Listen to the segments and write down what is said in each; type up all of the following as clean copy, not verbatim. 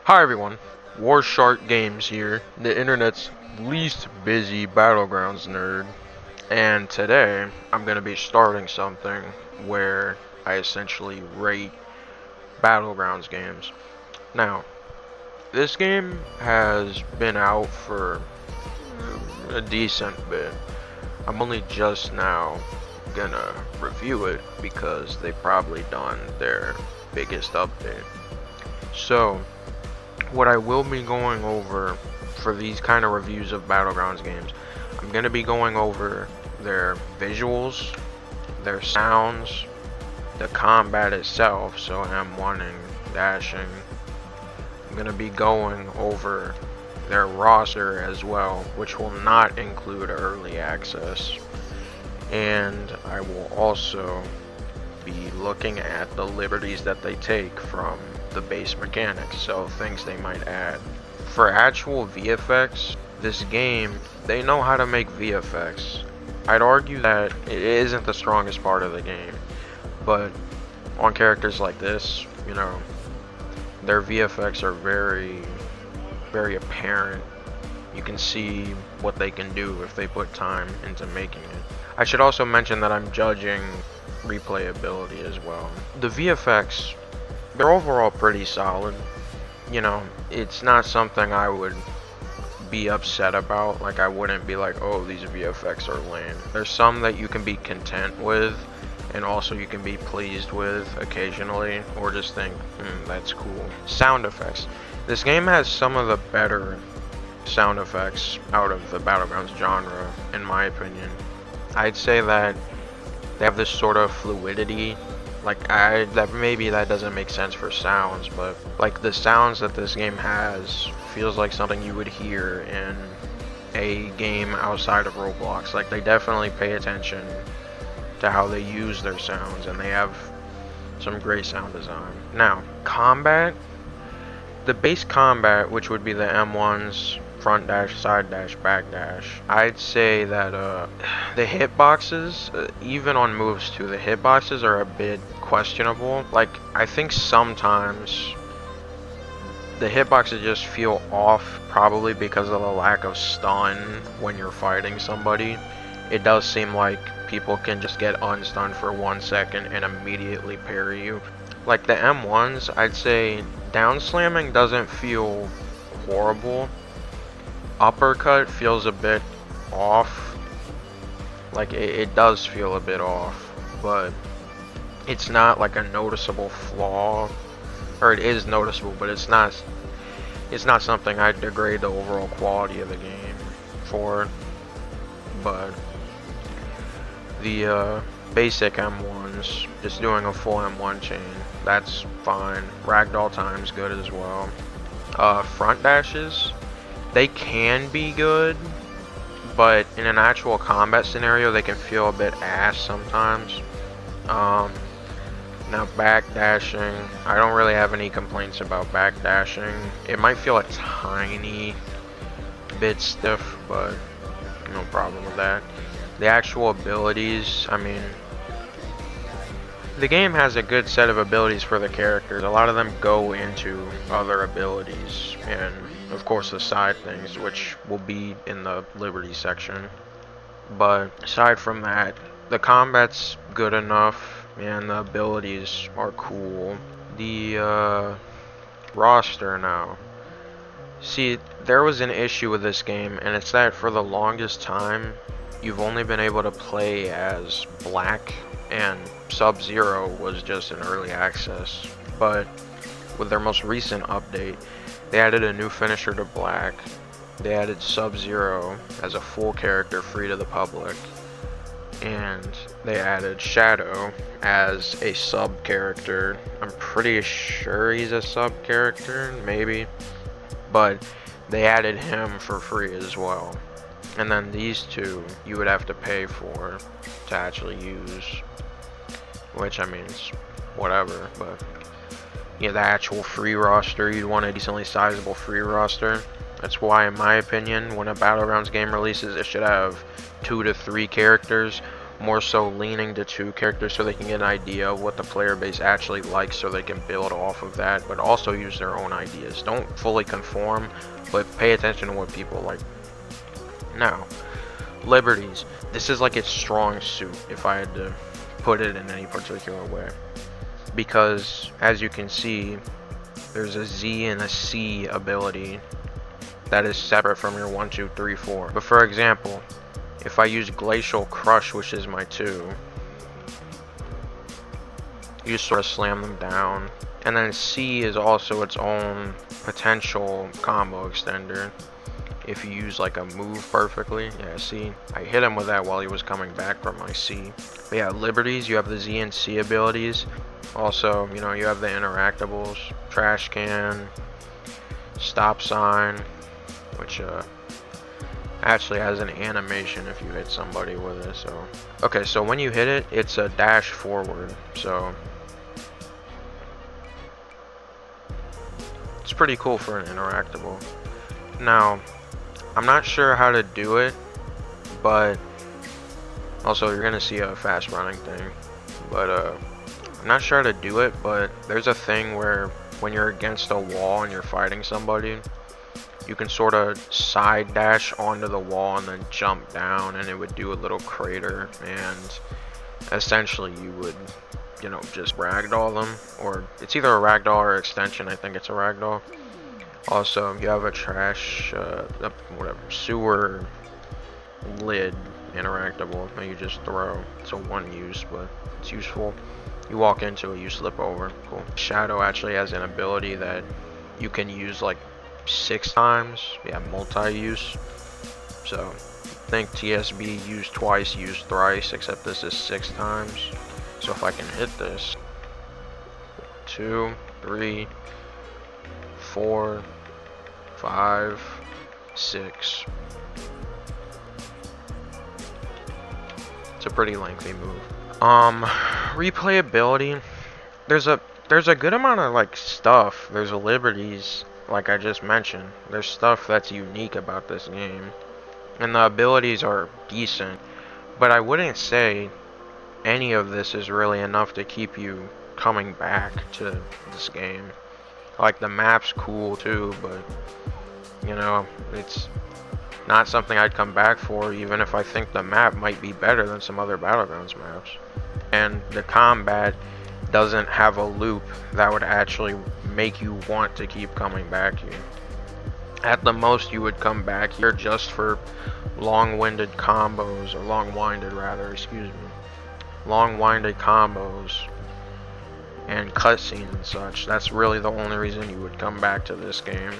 Hi everyone, War Shark Games here, the internet's least busy Battlegrounds nerd, and today I'm going to be starting something where I essentially rate Battlegrounds games. Now, this game has been out for a decent bit. I'm only just now gonna review it because they've probably done their biggest update. So, what I will be going over for these kind of reviews of Battlegrounds games, I'm going to be going over their visuals, their sounds, the combat itself, so M1ing, dashing. I'm going to be going over their roster as well, which will not include early access. And I will also be looking at the liberties that they take from the base mechanics, so things they might add. For actual VFX, this game, they know how to make VFX. I'd argue that it isn't the strongest part of the game, but on characters like this, their VFX are very, very apparent. You can see what they can do if they put time into making it. I should also mention that I'm judging replayability as well. The VFX, they're overall pretty solid. It's not something I would be upset about. Like, I wouldn't be like, oh, these VFX are lame. There's some that you can be content with, and also you can be pleased with occasionally, or just think, that's cool. Sound effects. This game has some of the better sound effects out of the Battlegrounds genre, in my opinion. I'd say that they have this sort of fluidity. That maybe that doesn't make sense for sounds, but like the sounds that this game has feels like something you would hear in a game outside of Roblox. Like, they definitely pay attention to how they use their sounds, and they have some great sound design. Now, combat. The base combat, which would be the M1s, front dash, side dash, back dash, I'd say that the hitboxes, even on moves too, the hitboxes are a bit questionable. Like, I think sometimes the hitboxes just feel off, probably because of the lack of stun when you're fighting somebody. It does seem like people can just get unstunned for 1 second and immediately parry you. Like, the M1s, I'd say down slamming doesn't feel horrible. Uppercut feels a bit off. Like, it does feel a bit off, but it's not like a noticeable flaw, or it is noticeable, but it's not something I'd degrade the overall quality of the game for. But the basic M1s, just doing a full M1 chain, that's fine. Ragdoll time's good as well. Front dashes, they can be good, but in an actual combat scenario, they can feel a bit ass sometimes. Now, back dashing, I don't really have any complaints about back dashing. It might feel a tiny bit stiff, but no problem with that. The actual abilities, I mean, the game has a good set of abilities for the characters. A lot of them go into other abilities, and of course the side things, which will be in the Liberty section. But aside from that, the combat's good enough, and the abilities are cool. The roster now. See, there was an issue with this game, and it's that for the longest time, you've only been able to play as Black, and Sub-Zero was just an early access. But with their most recent update, they added a new finisher to Black. They added Sub-Zero as a full character free to the public. And they added Shadow as a sub character. I'm pretty sure he's a sub character, maybe. But they added him for free as well. And then these two you would have to pay for to actually use. Which, I mean, it's whatever, but yeah, the actual free roster, you'd want a decently sizable free roster. That's why, in my opinion, when a Battlegrounds game releases, it should have 2 to 3 characters, more so leaning to 2 characters so they can get an idea of what the player base actually likes so they can build off of that, but also use their own ideas. Don't fully conform, but pay attention to what people like. Now, liberties. This is like its strong suit, if I had to put it in any particular way. Because, as you can see, there's a Z and a C ability that is separate from your 1, 2, 3, 4. But for example, if I use Glacial Crush, which is my 2, you just sort of slam them down. And then C is also its own potential combo extender if you use like a move perfectly. Yeah, see, I hit him with that while he was coming back from my C. But yeah, liberties, you have the Z and C abilities. Also, you know, you have the interactables, trash can, stop sign, which actually has an animation if you hit somebody with it. So okay, so when you hit it, it's a dash forward, so it's pretty cool for an interactable. Now, I'm not sure how to do it, but also you're gonna see a fast running thing, but I'm not sure how to do it, but there's a thing where when you're against a wall and you're fighting somebody, you can sort of side dash onto the wall and then jump down, and it would do a little crater, and essentially you would, you know, just ragdoll them, or it's either a ragdoll or extension. I think it's a ragdoll. Also, you have a trash, whatever, sewer lid interactable that you just throw. It's a one use, but it's useful. You walk into it, you slip over. Cool. Shadow actually has an ability that you can use like 6 times. Yeah, multi-use. So, think TSB use twice, use thrice, except this is 6 times. So if I can hit this, 2, 3, 4, 5, 6. It's a pretty lengthy move. Replayability. There's a good amount of like stuff. There's liberties, like I just mentioned. There's stuff that's unique about this game, and the abilities are decent. But I wouldn't say any of this is really enough to keep you coming back to this game. Like, the map's cool too, but you know, it's not something I'd come back for, even if I think the map might be better than some other Battlegrounds maps. And the combat doesn't have a loop that would actually make you want to keep coming back here. At the most, you would come back here just for long-winded combos, or long-winded rather, excuse me. Long-winded combos and cutscenes and such. That's really the only reason you would come back to this game.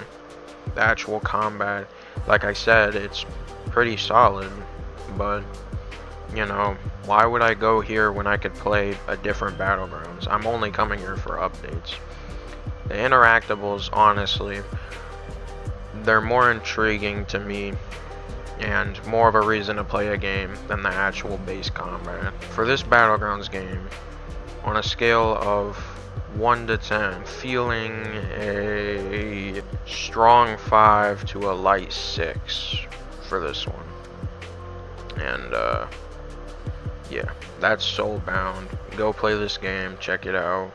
The actual combat, like I said, it's pretty solid, but you know, why would I go here when I could play a different Battlegrounds? I'm only coming here for updates. The interactables, honestly, they're more intriguing to me and more of a reason to play a game than the actual base combat. For this Battlegrounds game, on a scale of 1 to 10, feeling a strong 5 to a light 6 for this one. And yeah, that's Soulbound. Go play this game, check it out.